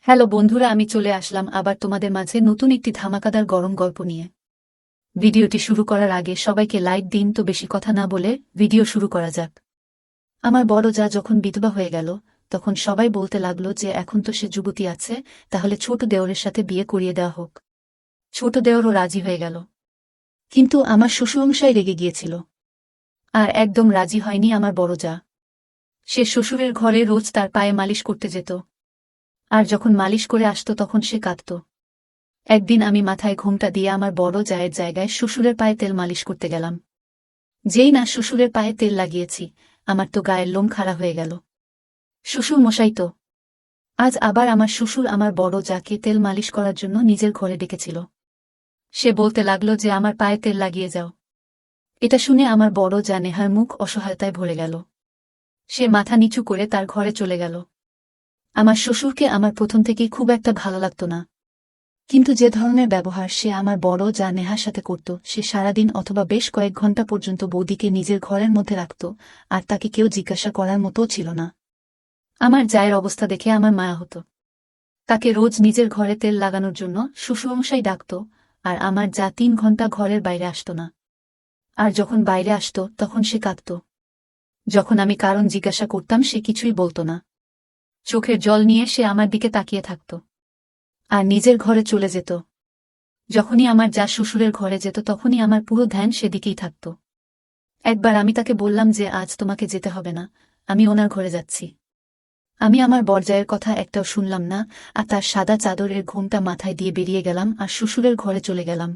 Hello বন্ধুরা, আমি চলে আসলাম আবার তোমাদের মাঝে নতুন একটি ধামাকাদার গরম গল্প নিয়ে। ভিডিওটি শুরু করার আগে সবাইকে লাইক দিন। তো বেশি কথা না বলে ভিডিও শুরু করা যাক। আমার বড় যা যখন বিধবা হয়ে গেল, তখন সবাই বলতে লাগলো যে এখন তো সে যুবতী আছে, তাহলে ছোট দেওরের সাথে বিয়ে করিয়ে দেওয়া হোক। ছোট দেওরও রাজি হয়ে গেল, কিন্তু আমার শ্বশুরমশাই রেগে গিয়েছিল আর একদম রাজি হয়নি আমার বড় যা। সে শ্বশুরের ঘরে রোজ তার পায়ে মালিশ করতে যেত, আর যখন মালিশ করে আসতো তখন সে কাঁদত। একদিন আমি মাথায় ঘোমটা দিয়ে আমার বড় জায়ের জায়গায় শ্বশুরের পায়ে তেল মালিশ করতে গেলাম। যেই না শ্বশুরের পায়ে তেল লাগিয়েছি, আমার তো গায়ের লোম খাড়া হয়ে গেল। শ্বশুর মশাই তো! আজ আবার আমার শ্বশুর আমার বড় যাকে তেল মালিশ করার জন্য নিজের ঘরে ডেকেছিল। সে বলতে লাগল যে আমার পায়ে তেল লাগিয়ে যাও। এটা শুনে আমার বড় যা নেহার মুখ অসহায়তায় ভরে গেল। সে মাথা নিচু করে তার ঘরে চলে গেল। আমার শ্বশুরকে আমার প্রথম থেকেই খুব একটা ভালো লাগত না, কিন্তু যে ধরনের ব্যবহার সে আমার বড় যা নেহার সাথে করত, সে সারাদিন অথবা বেশ কয়েক ঘন্টা পর্যন্ত বৌদিকে নিজের ঘরের মধ্যে রাখত, আর তাকে কেউ জিজ্ঞাসা করার মতোও ছিল না। আমার জায়ের অবস্থা দেখে আমার মায়া হতো। তাকে রোজ নিজের ঘরে তেল লাগানোর জন্য শ্বশুরমশাই ডাকত, আর আমার যা 3 ঘন্টা ঘরের বাইরে আসত না। আর যখন বাইরে আসত তখন সে কাঁদত। যখন আমি কারণ জিজ্ঞাসা করতাম সে কিছুই বলত না। চোখের জল নিয়ে সে আমার দিকে তাকিয়ে থাকত আর নিজের ঘরে চলে যেত। যখনই আমার যা শ্বশুরের ঘরে যেত তখনই আমার পুরো ধ্যান সেদিকেই থাকত। একবার আমি তাকে বললাম যে আজ তোমাকে যেতে হবে না, আমি ওনার ঘরে যাচ্ছি। আমি আমার বরজায়ের কথা একটাও শুনলাম না, আর তার সাদা চাদরের ঘোমটা মাথায় দিয়ে বেরিয়ে গেলাম আর শ্বশুরের ঘরে চলে গেলাম।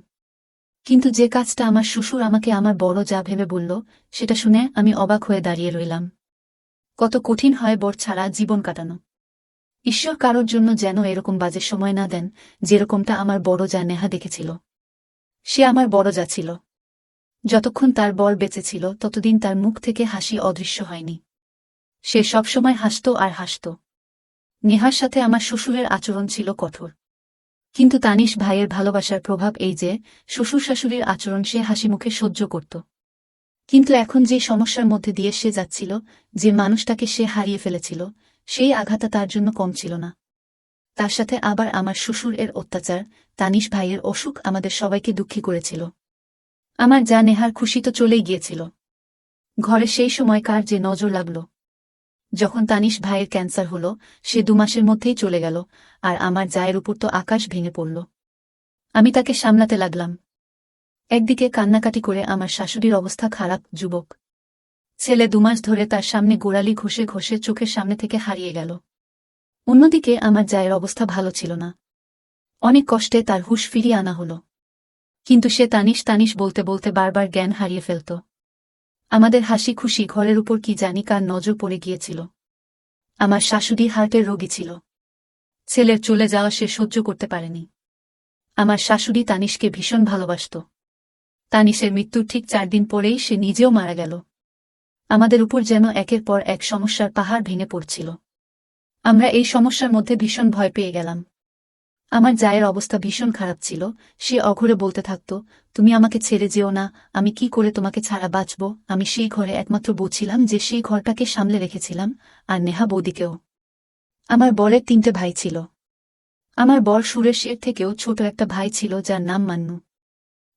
কিন্তু যে কাজটা আমার শ্বশুর আমাকে আমার বড় যা ভেবে বলল, সেটা শুনে আমি অবাক হয়ে দাঁড়িয়ে রইলাম। কত কঠিন হয় বর ছাড়া জীবন কাটানো। ঈশ্বর কারোর জন্য যেন এরকম বাজে সময় না দেন, যেরকমটা আমার বড় যা নেহা দেখেছিল। সে আমার বড় যা ছিল। যতক্ষণ তার বর বেঁচে ছিল ততদিন তার মুখ থেকে হাসি অদৃশ্য হয়নি। সে সবসময় হাসত আর হাসত। নেহার সাথে আমার শ্বশুরের আচরণ ছিল কঠোর, কিন্তু তানিশ ভাইয়ের ভালোবাসার প্রভাব এই যে শ্বশুর শাশুড়ির আচরণ সে হাসি মুখে সহ্য করত। কিন্তু এখন যে সমস্যার মধ্যে দিয়ে সে যাচ্ছিল, যে মানুষটাকে সে হারিয়ে ফেলেছিল, সেই আঘাতটা তার জন্য কম ছিল না। তার সাথে আবার আমার শ্বশুর এর অত্যাচার, তানিশ ভাইয়ের অসুখ আমাদের সবাইকে দুঃখী করেছিল। আমার যা নেহার খুশি তো চলেই গিয়েছিল, ঘরে সেই সময় কার যে নজর লাগল। যখন তানিশ ভাইয়ের ক্যান্সার হলো, সে 2 মাসের মধ্যেই চলে গেল, আর আমার জায়ের উপর তো আকাশ ভেঙে পড়ল। আমি তাকে সামলাতে লাগলাম। একদিকে কান্নাকাটি করে আমার শাশুড়ির অবস্থা খারাপ, যুবক ছেলে 2 মাস ধরে তার সামনে গোড়ালি ঘষে ঘষে চোখের সামনে থেকে হারিয়ে গেল। অন্যদিকে আমার জায়ের অবস্থা ভালো ছিল না। অনেক কষ্টে তার হুঁশ ফিরিয়ে আনা হলো, কিন্তু সে তানিশ তানিশ বলতে বলতে বারবার জ্ঞান হারিয়ে ফেলত। আমাদের হাসি খুশি ঘরের উপর কি জানি কার নজর পড়ে গিয়েছিল। আমার শাশুড়ি হার্টের রোগী ছিল। ছেলের চলে যাওয়া সে সহ্য করতে পারেনি। আমার শাশুড়ি তানিশকে ভীষণ ভালোবাসত। তানিশের মৃত্যুর ঠিক 4 দিন পরেই সে নিজেও মারা গেল। আমাদের উপর যেন একের পর এক সমস্যার পাহাড় ভেঙে পড়ছিল। আমরা এই সমস্যার মধ্যে ভীষণ ভয় পেয়ে গেলাম। আমার জায়ের অবস্থা ভীষণ খারাপ ছিল। সে অঘরে বলতে থাকত, তুমি আমাকে ছেড়ে যেও না, আমি কি করে তোমাকে ছাড়া বাঁচব। আমি সেই ঘরে একমাত্র বউ ছিলাম যে সেই ঘরটাকে সামলে রেখেছিলাম, আর নেহা বৌদিকেও। আমার বরের 3টে ভাই ছিল। আমার বর সুরেশের থেকেও ছোট একটা ভাই ছিল যার নাম মান্নু।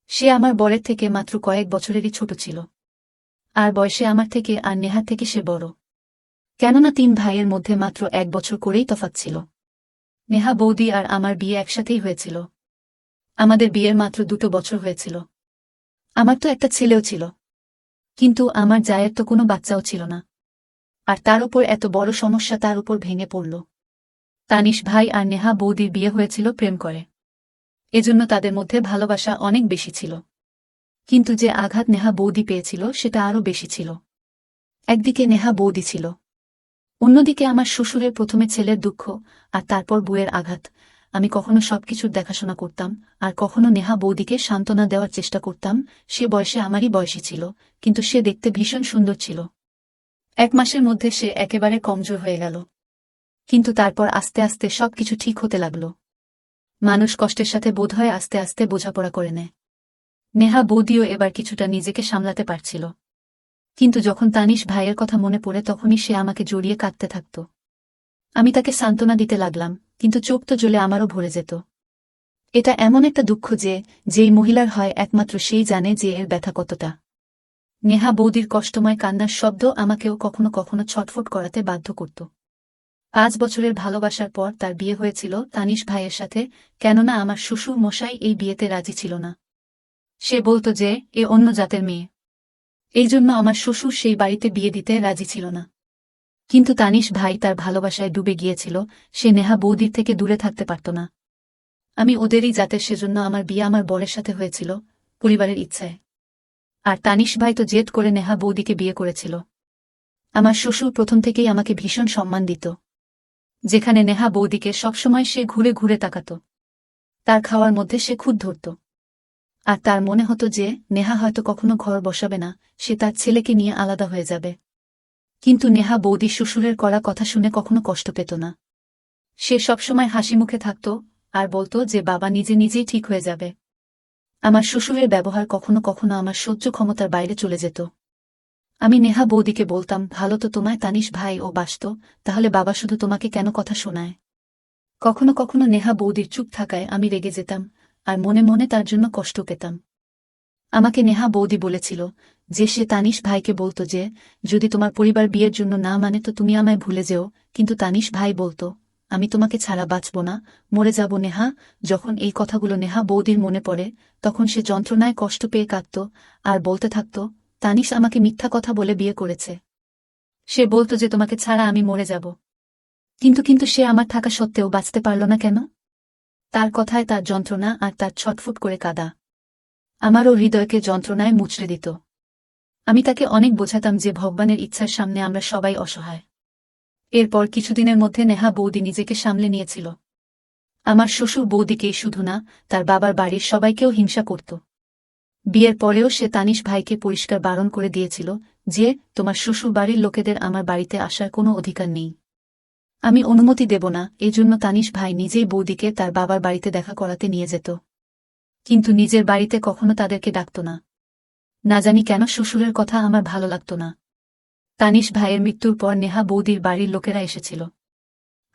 সে আমার বরের থেকে মাত্র কয়েক বছরেরই ছোট ছিল, আর বয়সে আমার থেকে আর নেহার থেকে সে বড়। কেননা 3 ভাইয়ের মধ্যে মাত্র 1 বছর করেই তফাৎ ছিল। নেহা বৌদি আর আমার বিয়ে একসাথেই হয়েছিল। আমাদের বিয়ের মাত্র 2 বছর হয়েছিল। আমার তো একটা ছেলেও ছিল, কিন্তু আমার জায়ের তো কোনো বাচ্চাও ছিল না। আর তার উপর এত বড় সমস্যা তার উপর ভেঙে পড়ল। তানিশ ভাই আর নেহা বৌদির বিয়ে হয়েছিল প্রেম করে, এজন্য তাদের মধ্যে ভালোবাসা অনেক বেশি ছিল। কিন্তু যে আঘাত নেহা বৌদি পেয়েছিল সেটা আরও বেশি ছিল। একদিকে নেহা বৌদি ছিল, অন্যদিকে আমার শ্বশুরের প্রথমে ছেলের দুঃখ, আর তারপর বউয়ের আঘাত। আমি কখনো সবকিছুর দেখাশোনা করতাম, আর কখনো নেহা বৌদিকে সান্ত্বনা দেওয়ার চেষ্টা করতাম। সে বয়সে আমারই বয়সী ছিল, কিন্তু সে দেখতে ভীষণ সুন্দর ছিল। 1 মাসের মধ্যে সে একেবারে কমজোর হয়ে গেল, কিন্তু তারপর আস্তে আস্তে সবকিছু ঠিক হতে লাগল। মানুষ কষ্টের সাথে বোধহয় আস্তে আস্তে বোঝাপড়া করে নেয়। নেহা বৌদিও এবার কিছুটা নিজেকে সামলাতে পারছিল, কিন্তু যখন তানিশ ভাইয়ের কথা মনে পড়ে তখনই সে আমাকে জড়িয়ে কাঁদতে থাকত। আমি তাকে সান্ত্বনা দিতে লাগলাম, কিন্তু চোখ তো জ্বলে আমারও ভরে যেত। এটা এমন একটা দুঃখ যে, যেই মহিলার হয় একমাত্র সেই জানে যে এর ব্যথা কতটা। নেহা বৌদির কষ্টময় কান্নার শব্দ আমাকেও কখনো কখনো ছটফট করাতে বাধ্য করত। 5 বছরের ভালোবাসার পর তার বিয়ে হয়েছিল তানিশ ভাইয়ের সাথে, কেননা আমার শ্বশুর মশাই এই বিয়েতে রাজি ছিল না। সে বলত যে এ অন্য জাতের মেয়ে, এই জন্য আমার শ্বশুর সেই বাড়িতে বিয়ে দিতে রাজি ছিল না। কিন্তু তানিশ ভাই তার ভালোবাসায় ডুবে গিয়েছিল, সে নেহা বৌদির থেকে দূরে থাকতে পারত না। আমি ওদেরই জাতের, সেজন্য আমার বিয়ে আমার বরের সাথে হয়েছিল, পরিবারের ইচ্ছায়। আর তানিশ ভাই তো জেদ করে নেহা বৌদিকে বিয়ে করেছিল। আমার শ্বশুর প্রথম থেকেই আমাকে ভীষণ সম্মান দিত। যেখানে নেহা বৌদিকে সবসময় সে ঘুরে ঘুরে তাকাত। তার খাওয়ার মধ্যে সে খুদ ধরত। আর তার মনে হতো যে নেহা হয়তো কখনো ঘর বসাবে না, সে তার ছেলেকে নিয়ে আলাদা হয়ে যাবে। কিন্তু নেহা বৌদি শ্বশুরের করা কথা শুনে কখনো কষ্ট পেত না। সে সবসময় হাসি মুখে থাকত আর বলত যে বাবা নিজে নিজেই ঠিক হয়ে যাবে। আমার শ্বশুরের ব্যবহার কখনো কখনো আমার সহ্য ক্ষমতার বাইরে চলে যেত। আমি নেহা বৌদিকে বলতাম, ভালো তো তোমায় তানিশ ভাই ও বাসত, তাহলে বাবা শুধু তোমাকে কেন কথা শোনায়। কখনো কখনো নেহা বৌদির চুপ থাকায় আমি রেগে যেতাম, আর মনে মনে তার জন্য কষ্ট পেতাম। আমাকে নেহা বৌদি বলেছিল যে সে তানিশ ভাইকে বলত যে যদি তোমার পরিবার বিয়ের জন্য না মানে তো তুমি আমায় ভুলে যেও, কিন্তু তানিশ ভাই বলত আমি তোমাকে ছাড়া বাঁচব না, মরে যাব নেহা। যখন এই কথাগুলো নেহা বৌদির মনে পড়ে, তখন সে যন্ত্রণায় কষ্ট পেয়ে কাঁদত আর বলতে থাকত, তানিশ আমাকে মিথ্যা কথা বলে বিয়ে করেছে। সে বলত যে তোমাকে ছাড়া আমি মরে যাব। কিন্তু সে আমার থাকা সত্ত্বেও বাঁচতে পারল না কেন? তার কথায় তার যন্ত্রণা আর তার ছটফট করে কাঁদা আমারও হৃদয়কে যন্ত্রণায় মুচড়ে দিত। আমি তাকে অনেক বোঝাতাম যে ভগবানের ইচ্ছার সামনে আমরা সবাই অসহায়। এরপর কিছুদিনের মধ্যে নেহা বৌদি নিজেকে সামলে নিয়েছিল। আমার শ্বশুর বৌদিকেই শুধু না, তার বাবার বাড়ির সবাইকেও হিংসা করত। বিয়ের পরেও সে তানিশ ভাইকে পরিষ্কার বারণ করে দিয়েছিল যে তোমার শ্বশুর বাড়ির লোকেদের আমার বাড়িতে আসার কোনো অধিকার নেই। আমি অনুমতি দেব না, এজন্য তানিশ ভাই নিজেই বৌদিকে তার বাবার বাড়িতে দেখা করাতে নিয়ে যেত। কিন্তু নিজের বাড়িতে কখনো তাদেরকে ডাকত না। না জানি কেন শ্বশুরের কথা আমার ভালো লাগত না। তানিশ ভাইয়ের মৃত্যুর পর নেহা বৌদির বাড়ির লোকেরা এসেছিল।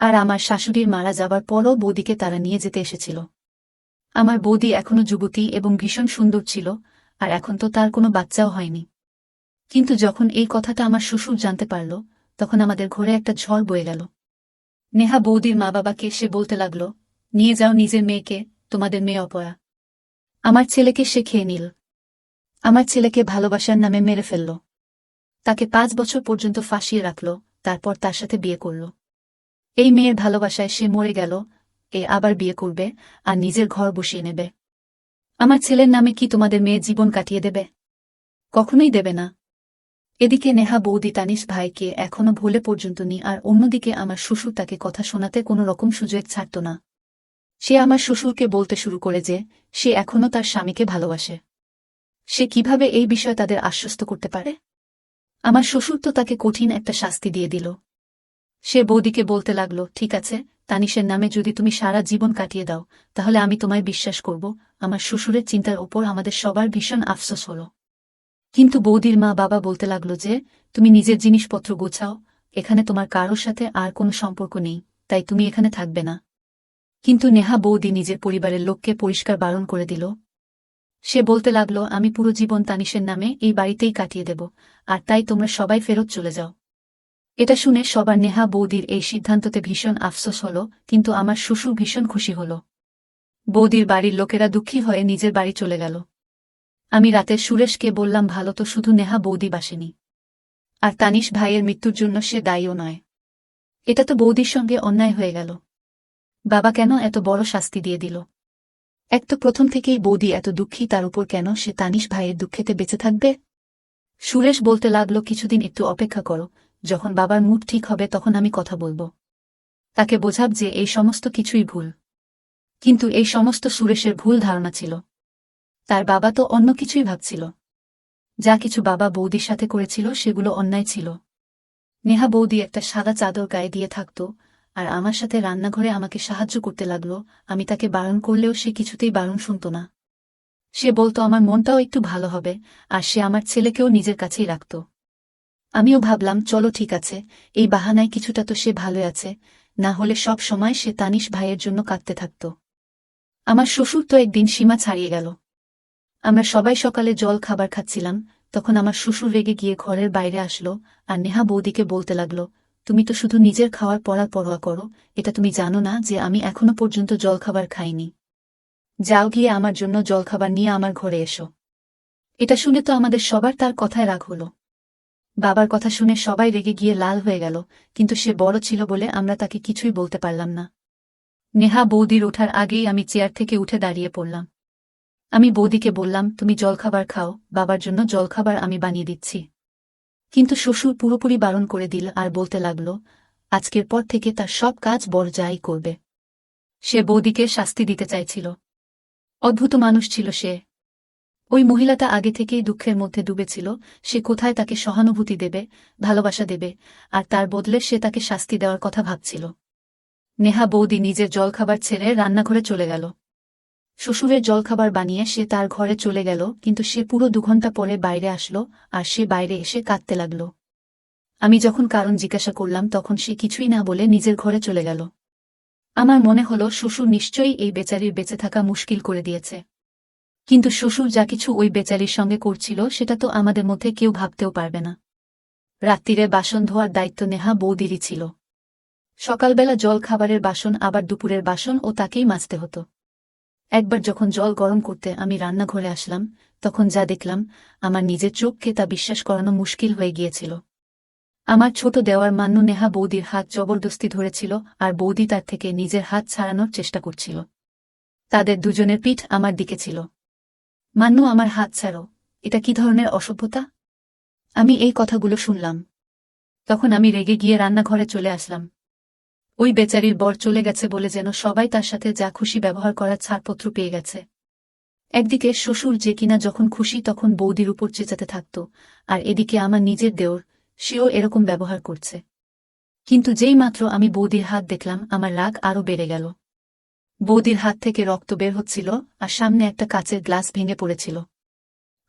আর আমার শাশুড়ির মারা যাবার পরও বৌদিকে তারা নিয়ে যেতে এসেছিল। আমার বৌদি এখনো যুবতী এবং ভীষণ সুন্দর ছিল, আর এখন তো তার কোনো বাচ্চাও হয়নি। কিন্তু যখন এই কথাটা আমার শ্বশুর জানতে পারল, তখন আমাদের ঘরে একটা ঝড় বয়ে গেল। নেহা বৌদির মা বাবাকে সে বলতে লাগল, নিয়ে যাও নিজের মেয়েকে, তোমাদের মেয়ে অপয়া। আমার ছেলেকে সে খেয়ে নিল। আমার ছেলেকে ভালোবাসার নামে মেরে ফেলল। তাকে 5 বছর পর্যন্ত ফাঁসিয়ে রাখল, তারপর তার সাথে বিয়ে করল। এই মেয়ের ভালোবাসায় সে মরে গেল, এ আবার বিয়ে করবে আর নিজের ঘর বসিয়ে নেবে। আমার ছেলের নামে কি তোমাদের মেয়ে জীবন কাটিয়ে দেবে? কখনোই দেবে না। এদিকে নেহা বৌদি তানিশ ভাইকে এখনো ভুলে পর্যন্ত নি, আর অন্যদিকে আমার শ্বশুর তাকে কথা শোনাতে কোনো রকম সুযোগ ছাড়ত না। সে আমার শ্বশুরকে বলতে শুরু করে যে সে এখনো তার স্বামীকে ভালোবাসে। সে কিভাবে এই বিষয়ে তাদের আশ্বস্ত করতে পারে? আমার শ্বশুর তো তাকে কঠিন একটা শাস্তি দিয়ে দিল। সে বৌদিকে বলতে লাগল, ঠিক আছে, তানিশের নামে যদি তুমি সারা জীবন কাটিয়ে দাও, তাহলে আমি তোমায় বিশ্বাস করব। আমার শ্বশুরের চিন্তার ওপর আমাদের সবার ভীষণ আফসোস হল। কিন্তু বৌদির মা বাবা বলতে লাগল যে তুমি নিজের জিনিসপত্র গোছাও, এখানে তোমার কারোর সাথে আর কোনো সম্পর্ক নেই, তাই তুমি এখানে থাকবে না। কিন্তু নেহা বৌদি নিজের পরিবারের লোককে পরিষ্কার বারণ করে দিল। সে বলতে লাগল, আমি পুরো জীবন তানিশের নামে এই বাড়িতেই কাটিয়ে দেব, আর তাই তোমরা সবাই ফেরত চলে যাও। এটা শুনে সবার নেহা বৌদির এই সিদ্ধান্ততে ভীষণ আফসোস হল, কিন্তু আমার শ্বশুর ভীষণ খুশি হল। বৌদির বাড়ির লোকেরা দুঃখী হয়ে নিজের বাড়ি চলে গেল। আমি রাতে সুরেশকে বললাম, ভালো তো শুধু নেহা বৌদি বাসেনি, আর তানিশ ভাইয়ের মৃত্যুর জন্য সে দায়ীও নয়। এটা তো বৌদির সঙ্গে অন্যায় হয়ে গেল। বাবা কেন এত বড় শাস্তি দিয়ে দিল? এক তো প্রথম থেকেই বৌদি এত দুঃখী, তার উপর কেন সে তানিশ ভাইয়ের দুঃখেতে বেঁচে থাকবে? সুরেশ বলতে লাগল, কিছুদিন একটু অপেক্ষা করো, যখন বাবার মুড ঠিক হবে তখন আমি কথা বলবো। তাকে বোঝাব যে এই সমস্ত কিছুই ভুল। কিন্তু এই সমস্ত সুরেশের ভুল ধারণা ছিল। তার বাবা তো অন্য কিছুই ভাবছিল। যা কিছু বাবা বৌদির সাথে করেছিল সেগুলো অন্যায় ছিল। নেহা বৌদি একটা সাদা চাদর গায়ে দিয়ে থাকত, আর আমার সাথে রান্নাঘরে আমাকে সাহায্য করতে লাগল। আমি তাকে বারণ করলেও সে কিছুতেই বারণ শুনত না। সে বলতো আমার মনটাও একটু ভালো হবে, আর সে আমার ছেলেকেও নিজের কাছেই রাখত। আমিও ভাবলাম, চলো ঠিক আছে, এই বাহানায় কিছুটা তো সে ভালো আছে, না হলে সব সময় সে তানিশ ভাইয়ের জন্য কাঁদতে থাকত। আমার শ্বশুর তো একদিন সীমা ছাড়িয়ে গেল। আমরা সবাই সকালে জল খাবার খাচ্ছিলাম, তখন আমার শ্বশুর রেগে গিয়ে ঘরের বাইরে আসলো আর নেহা বৌদিকে বলতে লাগলো, তুমি তো শুধু নিজের খাওয়ার পরোয়া করো, এটা তুমি জানো না যে আমি এখনো পর্যন্ত জলখাবার খাইনি? যাও গিয়ে আমার জন্য জলখাবার নিয়ে আমার ঘরে এসো। এটা শুনে তো আমাদের সবার তার কথায় রাগ হলো। বাবার কথা শুনে সবাই রেগে গিয়ে লাল হয়ে গেল, কিন্তু সে বড় ছিল বলে আমরা তাকে কিছুই বলতে পারলাম না। নেহা বৌদির ওঠার আগেই আমি চেয়ার থেকে উঠে দাঁড়িয়ে পড়লাম। আমি বৌদিকে বললাম, তুমি জলখাবার খাও, বাবার জন্য জলখাবার আমি বানিয়ে দিচ্ছি। কিন্তু শ্বশুর পুরোপুরি বারণ করে দিল আর বলতে লাগল, আজকের পর থেকে তার সব কাজ বর যাই করবে। সে বৌদিকে শাস্তি দিতে চাইছিল। অদ্ভুত মানুষ ছিল সে। ওই মহিলাটা আগে থেকেই দুঃখের মধ্যে ডুবেছিল, সে কোথায় তাকে সহানুভূতি দেবে, ভালোবাসা দেবে, আর তার বদলে সে তাকে শাস্তি দেওয়ার কথা ভাবছিল। নেহা বৌদি নিজের জলখাবার ছেড়ে রান্নাঘরে চলে গেল। শ্বশুরের জলখাবার বানিয়ে সে তার ঘরে চলে গেল, কিন্তু সে পুরো 2 ঘন্টা পরে বাইরে আসলো আর সে বাইরে এসে কাঁদতে লাগল। আমি যখন কারণ জিজ্ঞাসা করলাম তখন সে কিছুই না বলে নিজের ঘরে চলে গেল। আমার মনে হলো শ্বশুর নিশ্চয়ই এই বেচারির বেঁচে থাকা মুশকিল করে দিয়েছে। কিন্তু শ্বশুর যা কিছু ওই বেচারির সঙ্গে করছিল সেটা তো আমাদের মধ্যে কেউ ভাবতেও পারবে না। রাত্রিরে বাসন ধোয়ার দায়িত্ব নেহা বৌদিরই ছিল। সকালবেলা জল খাবারের বাসন, আবার দুপুরের বাসন ও তাকেই মাজতে হতো। একবার যখন জল গরম করতে আমি রান্নাঘরে আসলাম, তখন যা দেখলাম, আমার নিজের চোখকে তা বিশ্বাস করানো মুশকিল হয়ে গিয়েছিল। আমার ছোট দেওয়ার মান্নু নেহা বৌদির হাত জবরদস্তি ধরেছিল আর বৌদি তার থেকে নিজের হাত ছাড়ানোর চেষ্টা করছিল। তাদের দুজনের পিঠ আমার দিকে ছিল। মান্নু, আমার হাত ছাড়ো, এটা কি ধরনের অসভ্যতা? আমি এই কথাগুলো শুনলাম। তখন আমি রেগে গিয়ে রান্নাঘরে চলে আসলাম। ওই বেচারির বর চলে গেছে বলে যেন সবাই তার সাথে যা খুশি ব্যবহার করার ছাড়পত্র পেয়ে গেছে। একদিকে শ্বশুর যে কিনা যখন খুশি তখন বৌদির উপর চেঁচাতে থাকত, আর এদিকে আমার নিজের দেওর, সেও এরকম ব্যবহার করছে। কিন্তু যেই মাত্র আমি বৌদির হাত দেখলাম আমার রাগ আরও বেড়ে গেল। বৌদির হাত থেকে রক্ত বের হচ্ছিল আর সামনে একটা কাচের গ্লাস ভেঙে পড়েছিল।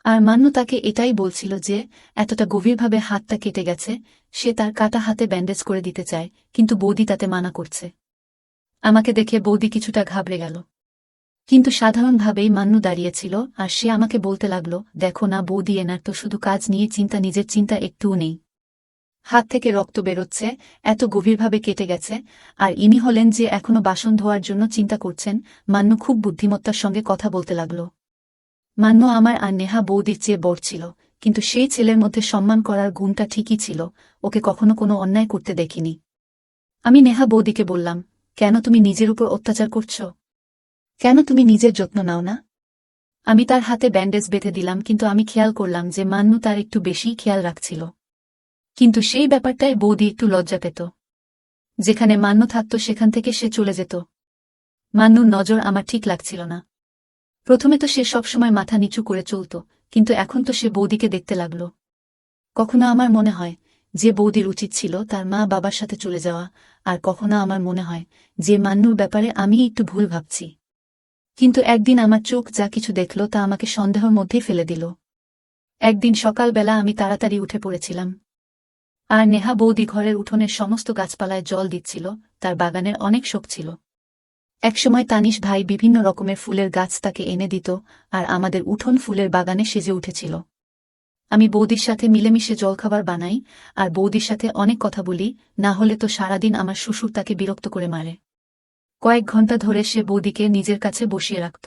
আর মান্নু তাকে এটাই বলছিল যে এতটা গভীরভাবে হাতটা কেটে গেছে, সে তার কাটা হাতে ব্যান্ডেজ করে দিতে চায়, কিন্তু বৌদি তাতে মানা করছে। আমাকে দেখে বৌদি কিছুটা ঘাবড়ে গেল। কিন্তু সাধারণভাবেই মান্নু দাঁড়িয়েছিল আর সে আমাকে বলতে লাগল, দেখো না বৌদি, এনার তো শুধু কাজ নিয়ে চিন্তা, নিজের চিন্তা একটুও নেই। হাত থেকে রক্ত বেরোচ্ছে, এত গভীরভাবে কেটে গেছে, আর ইনি হলেন যে এখনো বাসন ধোয়ার জন্য চিন্তা করছেন। মান্নু খুব বুদ্ধিমত্তার সঙ্গে কথা বলতে লাগল। মান্নু আমার আর নেহা বৌদির চেয়ে বড় ছিল, কিন্তু সেই ছেলের মধ্যে সম্মান করার গুণটা ঠিকই ছিল, ওকে কখনো কোনো অন্যায় করতে দেখিনি। আমি নেহা বৌদিকে বললাম, কেন তুমি নিজের উপর অত্যাচার করছ? কেন তুমি নিজের যত্ন নাও না? আমি তার হাতে ব্যান্ডেজ বেঁধে দিলাম, কিন্তু আমি খেয়াল করলাম যে মান্নু তার একটু বেশি খেয়াল রাখছিল। কিন্তু সেই ব্যাপারটায় বৌদি একটু লজ্জা পেত। যেখানে মান্নু থাকত সেখান থেকে সে চলে যেত। মান্নুর নজর আমার ঠিক লাগছিল না। প্রথমে তো সে সবসময় মাথা নিচু করে চলত, কিন্তু এখন তো সে বৌদিকে দেখতে লাগল। কখনো আমার মনে হয় যে বৌদির উচিত ছিল তার মা বাবার সাথে চলে যাওয়া, আর কখনো আমার মনে হয় যে মান্নুর ব্যাপারে আমি একটু ভুল ভাবছি। কিন্তু একদিন আমার চোখ যা কিছু দেখল তা আমাকে সন্দেহের মধ্যেই ফেলে দিল। একদিন সকালবেলা আমি তাড়াতাড়ি উঠে পড়েছিলাম, আর নেহা বৌদি ঘরের উঠোনের সমস্ত গাছপালায় জল দিচ্ছিল। তার বাগানের অনেক শোক ছিল। একসময় তানিশ ভাই বিভিন্ন রকমের ফুলের গাছ তাকে এনে দিত, আর আমাদের উঠোন ফুলের বাগানে সেজে উঠেছিল। আমি বৌদির সাথে মিলেমিশে জলখাবার বানাই আর বৌদির সাথে অনেক কথা বলি, না হলে তো সারাদিন আমার শ্বশুর তাকে বিরক্ত করে মারে। কয়েক ঘন্টা ধরে সে বৌদিকে নিজের কাছে বসিয়ে রাখত।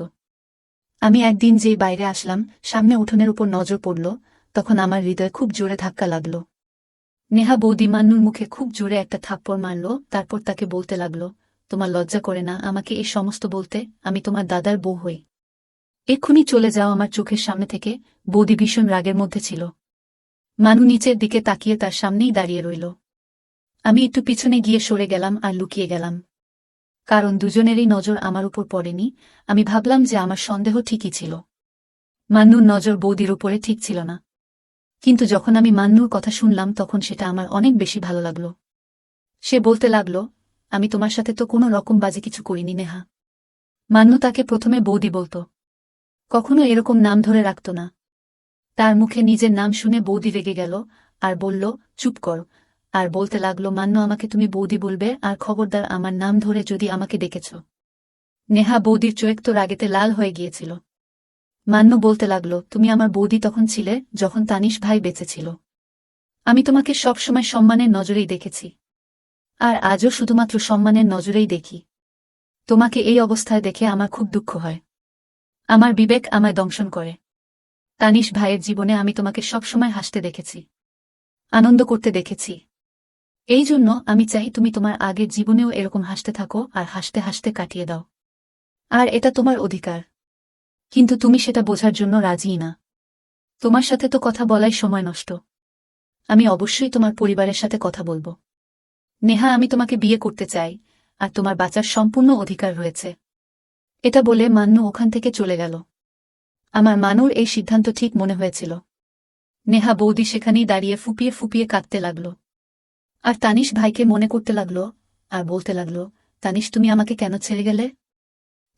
আমি একদিন যেই বাইরে আসলাম, সামনে উঠোনের উপর নজর পড়ল, তখন আমার হৃদয় খুব জোরে ধাক্কা লাগল। নেহা বৌদি মান্নুর মুখে খুব জোরে একটা থাপ্পড় মারল, তারপর তাকে বলতে লাগল, তোমার লজ্জা করে না আমাকে এই সমস্ত বলতে? আমি তোমার দাদার বউ হই। এক্ষুনি চলে যাও আমার চোখের সামনে থেকে। বৌদি ভীষণ রাগের মধ্যে ছিল। মানু নিচের দিকে তাকিয়ে তার সামনেই দাঁড়িয়ে রইল। আমি একটু পিছনে গিয়ে সরে গেলাম আর লুকিয়ে গেলাম, কারণ দুজনেরই নজর আমার উপর পড়েনি। আমি ভাবলাম যে আমার সন্দেহ ঠিকই ছিল। মান্নুর নজর বৌদির উপরে ঠিক ছিল না। কিন্তু যখন আমি মান্নুর কথা শুনলাম তখন সেটা আমার অনেক বেশি ভালো লাগল। সে বলতে লাগল, আমি তোমার সাথে তো কোনো রকম বাজে কিছু করিনি নেহা। মান্নু তাকে প্রথমে বৌদি বলত, কখনো এরকম নাম ধরে রাখত না। তার মুখে নিজের নাম শুনে বৌদি রেগে গেল আর বলল, চুপ কর, আর বলতে লাগলো, মান্য আমাকে তুমি বৌদি বলবে, আর খবরদার আমার নাম ধরে যদি আমাকে ডেকেছ। নেহা বৌদির চোখ তো রাগেতে লাল হয়ে গিয়েছিল। মান্য বলতে লাগলো, তুমি আমার বৌদি তখন ছিলে যখন তানিশ ভাই বেঁচে ছিল। আমি তোমাকে সবসময় সম্মানের নজরেই দেখেছি, আর আজও শুধুমাত্র সম্মানের নজরেই দেখি। তোমাকে এই অবস্থায় দেখে আমার খুব দুঃখ হয়। আমার বিবেক আমায় দংশন করে। তানিশ ভাইয়ের জীবনে আমি তোমাকে সবসময় হাসতে দেখেছি, আনন্দ করতে দেখেছি। এই জন্য আমি চাই তুমি তোমার আগের জীবনেও এরকম হাসতে থাকো আর হাসতে হাসতে কাটিয়ে দাও। আর এটা তোমার অধিকার, কিন্তু তুমি সেটা বোঝার জন্য রাজিই না। তোমার সাথে তো কথা বলাই সময় নষ্ট। আমি অবশ্যই তোমার পরিবারের সাথে কথা বলবো। নেহা, আমি তোমাকে বিয়ে করতে চাই, আর তোমার বাঁচার সম্পূর্ণ অধিকার রয়েছে। এটা বলে মান্নু ওখান থেকে চলে গেল। আমার মানুর এই সিদ্ধান্ত ঠিক মনে হয়েছিল। নেহা বৌদি সেখানেই দাঁড়িয়ে ফুপিয়ে ফুপিয়ে কাঁদতে লাগল, আর তানিশ ভাইকে মনে করতে লাগল, আর বলতে লাগল, তানিশ, তুমি আমাকে কেন ছেড়ে গেলে?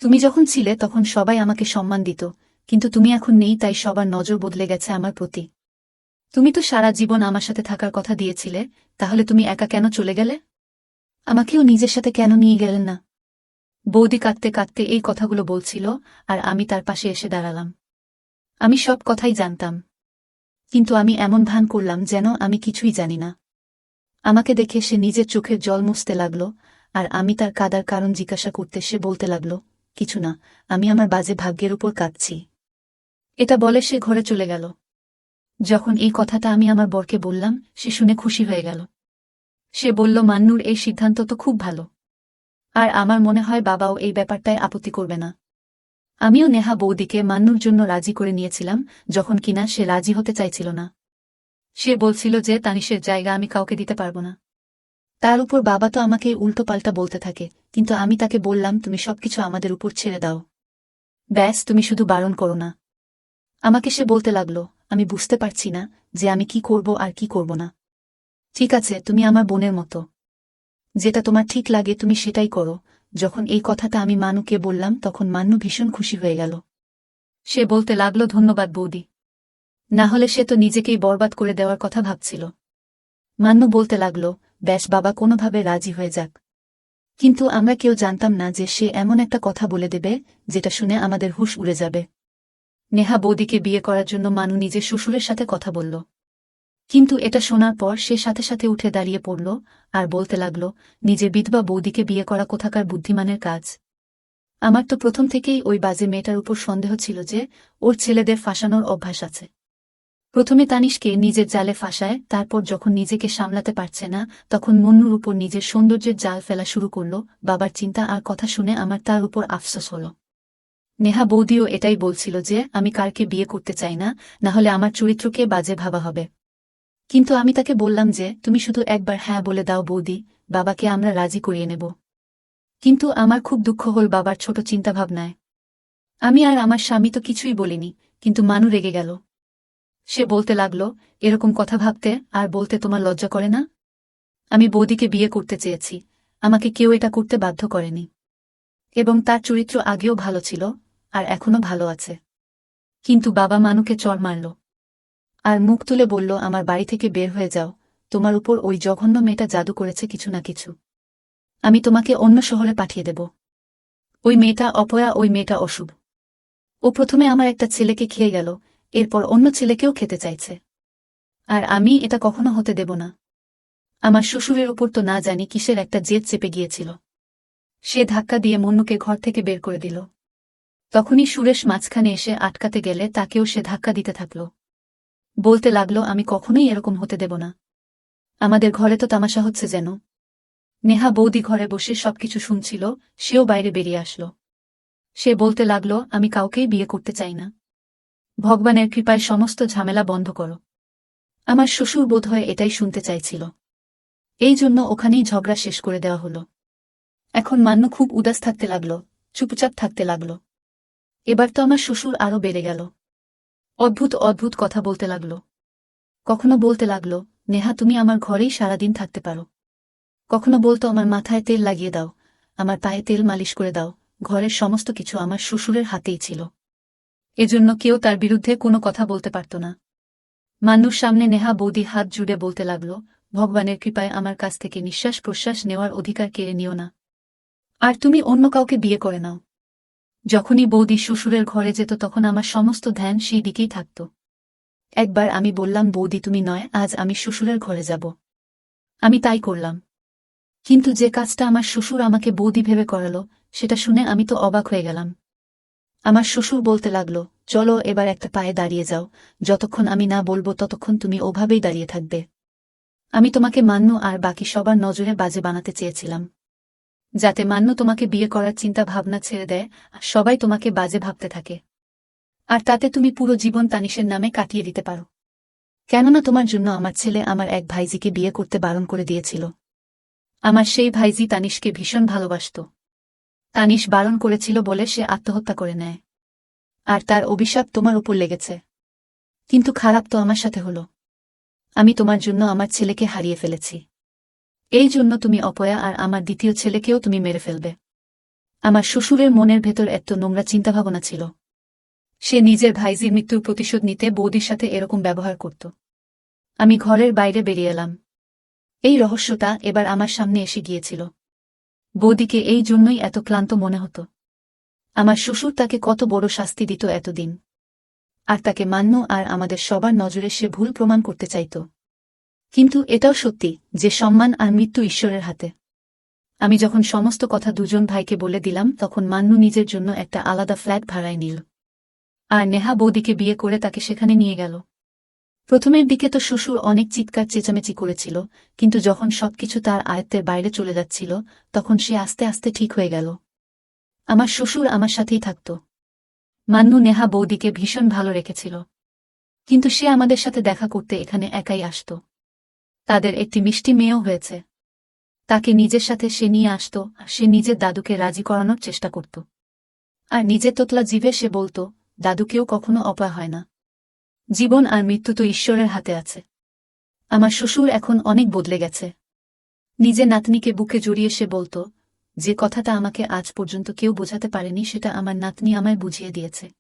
তুমি যখন ছিলে তখন সবাই আমাকে সম্মান দিত, কিন্তু তুমি এখন নেই, তাই সবার নজর বদলে গেছে আমার প্রতি। তুমি তো সারা জীবন আমার সাথে থাকার কথা দিয়েছিলে, তাহলে তুমি একা কেন চলে গেলে? আমাকেও নিজের সাথে কেন নিয়ে গেলেন না? বৌদি কাঁদতে কাঁদতে এই কথাগুলো বলছিল, আর আমি তার পাশে এসে দাঁড়ালাম। আমি সব কথাই জানতাম, কিন্তু আমি এমন ভান করলাম যেন আমি কিছুই জানি না। আমাকে দেখে সে নিজের চোখের জল মুছতে লাগল, আর আমি তার কাদার কারণ জিজ্ঞাসা করতে সে বলতে লাগল, কিছু না, আমি আমার বাজে ভাগ্যের উপর কাঁদছি। এটা বলে সে ঘরে চলে গেল। যখন এই কথাটা আমি আমার বরকে বললাম, সে শুনে খুশি হয়ে গেল। সে বলল, মান্নুর এই সিদ্ধান্ত তো খুব ভালো, আর আমার মনে হয় বাবাও এই ব্যাপারটায় আপত্তি করবে না। আমিও নেহা বৌদিকে মান্নুর জন্য রাজি করে নিয়েছিলাম, যখন কিনা সে রাজি হতে চাইছিল না। সে বলছিল যে তানিশের জায়গা আমি কাউকে দিতে পারব না। তার উপর বাবা তো আমাকে উল্টোপাল্টা বলতে থাকে, কিন্তু আমি তাকে বললাম, তুমি সবকিছু আমাদের উপর ছেড়ে দাও, ব্যাস তুমি শুধু বারণ করো না। আমাকে সে বলতে লাগল, আমি বুঝতে পারছি না যে আমি কি করব আর কি করব না। ঠিক আছে, তুমি আমার বোনের মতো, যেটা তোমার ঠিক লাগে তুমি সেটাই করো। যখন এই কথাটা আমি মানুকে বললাম তখন মান্নু ভীষণ খুশি হয়ে গেল। সে বলতে লাগল, ধন্যবাদ বৌদি, না হলে সে তো নিজেকেই বরবাদ করে দেওয়ার কথা ভাবছিল। মান্নু বলতে লাগল, ব্যাস বাবা কোনোভাবে রাজি হয়ে যাক। কিন্তু আমরা কেউ জানতাম না যে সে এমন একটা কথা বলে দেবে যেটা শুনে আমাদের হুঁশ উড়ে যাবে। নেহা বৌদিকে বিয়ে করার জন্য মানু নিজের শ্বশুরের সাথে কথা বলল, কিন্তু এটা শোনার পর সে সাথে সাথে উঠে দাঁড়িয়ে পড়ল, আর বলতে লাগল, নিজের বিধবা বৌদিকে বিয়ে করা কোথাকার বুদ্ধিমানের কাজ। আমার তো প্রথম থেকেই ওই বাজে মেয়েটার উপর সন্দেহ ছিল যে ওর ছেলেদের ফাঁসানোর অভ্যাস আছে। প্রথমে তানিশকে নিজের জালে ফাঁসায়, তারপর যখন নিজেকে সামলাতে পারছে না তখন মন্নুর উপর নিজের সৌন্দর্যের জাল ফেলা শুরু করল। বাবার চিন্তা আর কথা শুনে আমার তার উপর আফসোস হল। নেহা বৌদিও এটাই বলছিল যে আমি কারকে বিয়ে করতে চাই না, না হলে আমার চরিত্রকে বাজে ভাবা হবে। কিন্তু আমি তাকে বললাম যে তুমি শুধু একবার হ্যাঁ বলে দাও বৌদি, বাবাকে আমরা রাজি করিয়ে নেব। কিন্তু আমার খুব দুঃখ হল বাবার ছোট চিন্তাভাবনায়। আমি আর আমার স্বামী তো কিছুই বলিনি, কিন্তু মানু রেগে গেল। সে বলতে লাগল, এরকম কথা ভাবতে আর বলতে তোমার লজ্জা করে না? আমি বৌদিকে বিয়ে করতে চেয়েছি, আমাকে কেউ এটা করতে বাধ্য করেনি। এবং তার চরিত্র আগেও ভালো ছিল, আর এখনো ভালো আছে। কিন্তু বাবা মানুকে চড় মারল, আর মুখ তুলে বলল, আমার বাড়ি থেকে বের হয়ে যাও, তোমার উপর ওই জঘন্য মেয়েটা জাদু করেছে কিছু না কিছু। আমি তোমাকে অন্য শহরে পাঠিয়ে দেব। ওই মেয়েটা অপয়া, ওই মেয়েটা অশুভ। ও প্রথমে আমার একটা ছেলেকে খেয়ে গেল, এরপর অন্য ছেলেকেও খেতে চাইছে। আর আমি এটা কখনো হতে দেব না। আমার শ্বশুরের উপর তো না জানি কিসের একটা জেদ চেপে গিয়েছিল। সে ধাক্কা দিয়ে মন্নুকে ঘর থেকে বের করে দিল। তখনই সুরেশ মাঝখানে এসে আটকাতে গেলে তাকেও সে ধাক্কা দিতে থাকল। বলতে লাগল, আমি কখনোই এরকম হতে দেব না। আমাদের ঘরে তো তামাশা হচ্ছে যেন। নেহা বৌদি ঘরে বসে সবকিছু শুনছিল, সেও বাইরে বেরিয়ে আসলো। সে বলতে লাগল, আমি কাউকেই বিয়ে করতে চাই না। ভগবানের কৃপায় সমস্ত ঝামেলা বন্ধ করো। আমার শ্বশুর বোধহয় এটাই শুনতে চাইছিল। এই জন্য ওখানেই ঝগড়া শেষ করে দেওয়া হলো। এখন মান্য খুব উদাস থাকতে লাগল, চুপচাপ থাকতে লাগল। এবার তো আমার শ্বশুর আরও বেড়ে গেল। অদ্ভুত অদ্ভুত কথা বলতে লাগল। কখনো বলতে লাগল, নেহা তুমি আমার ঘরেই সারাদিন থাকতে পারো। কখনো বলতো, আমার মাথায় তেল লাগিয়ে দাও, আমার পায়ে তেল মালিশ করে দাও। ঘরের সমস্ত কিছু আমার শ্বশুরের হাতেই ছিল, এজন্য কেউ তার বিরুদ্ধে কোনো কথা বলতে পারত না। মান্নুর সামনে নেহা বৌদি হাত জুড়ে বলতে লাগল, ভগবানের কৃপায় আমার কাছ থেকে নিঃশ্বাস প্রশ্বাস নেওয়ার অধিকার কেড়ে নিও না। আর তুমি অন্য কাউকে বিয়ে করে নাও। যখনই বৌদি শ্বশুরের ঘরে যেত তখন আমার সমস্ত ধ্যান সেই দিকেই থাকত। একবার আমি বললাম, বৌদি তুমি নয়, আজ আমি শ্বশুরের ঘরে যাব। আমি তাই করলাম। কিন্তু যে কাজটা আমার শ্বশুর আমাকে বৌদি ভেবে করালো, সেটা শুনে আমি তো অবাক হয়ে গেলাম। আমার শ্বশুর বলতে লাগলো, চলো এবার একটা পায়ে দাঁড়িয়ে যাও, যতক্ষণ আমি না বলবো ততক্ষণ তুমি ওভাবেই দাঁড়িয়ে থাকবে। আমি তোমাকে মান্নু আর বাকি সবার নজরে বাজে বানাতে চেয়েছিলাম, যাতে মান্নু তোমাকে বিয়ে করার চিন্তা ভাবনা ছেড়ে দেয় আর সবাই তোমাকে বাজে ভাবতে থাকে। আর তাতে তুমি পুরো জীবন তানিশের নামে কাটিয়ে দিতে পারো। কেননা তোমার জন্য আমার ছেলে আমার এক ভাইজিকে বিয়ে করতে বারণ করে দিয়েছিল। আমার সেই ভাইজি তানিশকে ভীষণ ভালোবাসত। তানিশ বারণ করেছিল বলে সে আত্মহত্যা করে নেয়। আর তার অভিশাপ তোমার উপর লেগেছে। কিন্তু খারাপ তো আমার সাথে হলো। আমি তোমার জন্য আমার ছেলেকে হারিয়ে ফেলেছি। এই জন্য তুমি অপয়া আর আমার দ্বিতীয় ছেলেকেও তুমি মেরে ফেলবে। আমার শ্বশুরের মনের ভেতর এত নোংরা চিন্তাভাবনা ছিল। সে নিজের ভাইজির মৃত্যুর প্রতিশোধ নিতে বৌদির সাথে এরকম ব্যবহার করত। আমি ঘরের বাইরে বেরিয়ে এলাম। এই রহস্যটা এবার আমার সামনে এসে গিয়েছিল। বৌদিকে এই জন্যই এত ক্লান্ত মনে হতো। আমার শ্বশুর তাকে কত বড় শাস্তি দিত এতদিন। আর তাকে মান্য আর আমাদের সবার নজরে সে ভুল প্রমাণ করতে চাইত। কিন্তু এটাও সত্যি যে সম্মান আর মৃত্যু ঈশ্বরের হাতে। আমি যখন সমস্ত কথা দুজন ভাইকে বলে দিলাম তখন মান্নু নিজের জন্য একটা আলাদা ফ্ল্যাট ভাড়ায় নিল। আর নেহা বৌদিকে বিয়ে করে তাকে সেখানে নিয়ে গেল। প্রথমের দিকে তো শ্বশুর অনেক চিৎকার চেঁচামেচি করেছিল, কিন্তু যখন সবকিছু তার আয়ত্তের বাইরে চলে যাচ্ছিল তখন সে আস্তে আস্তে ঠিক হয়ে গেল। আমার শ্বশুর আমার সাথেই থাকত। মান্নু নেহা বৌদিকে ভীষণ ভালো রেখেছিল। কিন্তু সে আমাদের সাথে দেখা করতে এখানে একাই আসত। তাদের একটি মিষ্টি মেয়েও হয়েছে। তাকে নিজের সাথে সে নিয়ে আসত আর সে নিজের দাদুকে রাজি করানোর চেষ্টা করত। আর নিজের তোতলা জিভে সে বলত, দাদুকেও কখনো অপয়া হয় না। জীবন আর মৃত্যু তো ঈশ্বরের হাতে আছে। আমার শ্বশুর এখন অনেক বদলে গেছে। নিজের নাতনিকে বুকে জড়িয়ে সে বলত, যে কথাটা আমাকে আজ পর্যন্ত কেউ বোঝাতে পারেনি সেটা আমার নাতনি আমায় বুঝিয়ে দিয়েছে।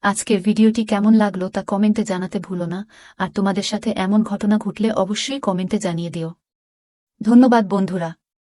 আজকের ভিডিওটি কেমন লাগলো তা কমেন্টে জানাতে ভুলো না, আর তোমাদের সাথে এমন ঘটনা ঘটলে অবশ্যই কমেন্টে জানিয়ে দিও। ধন্যবাদ বন্ধুরা।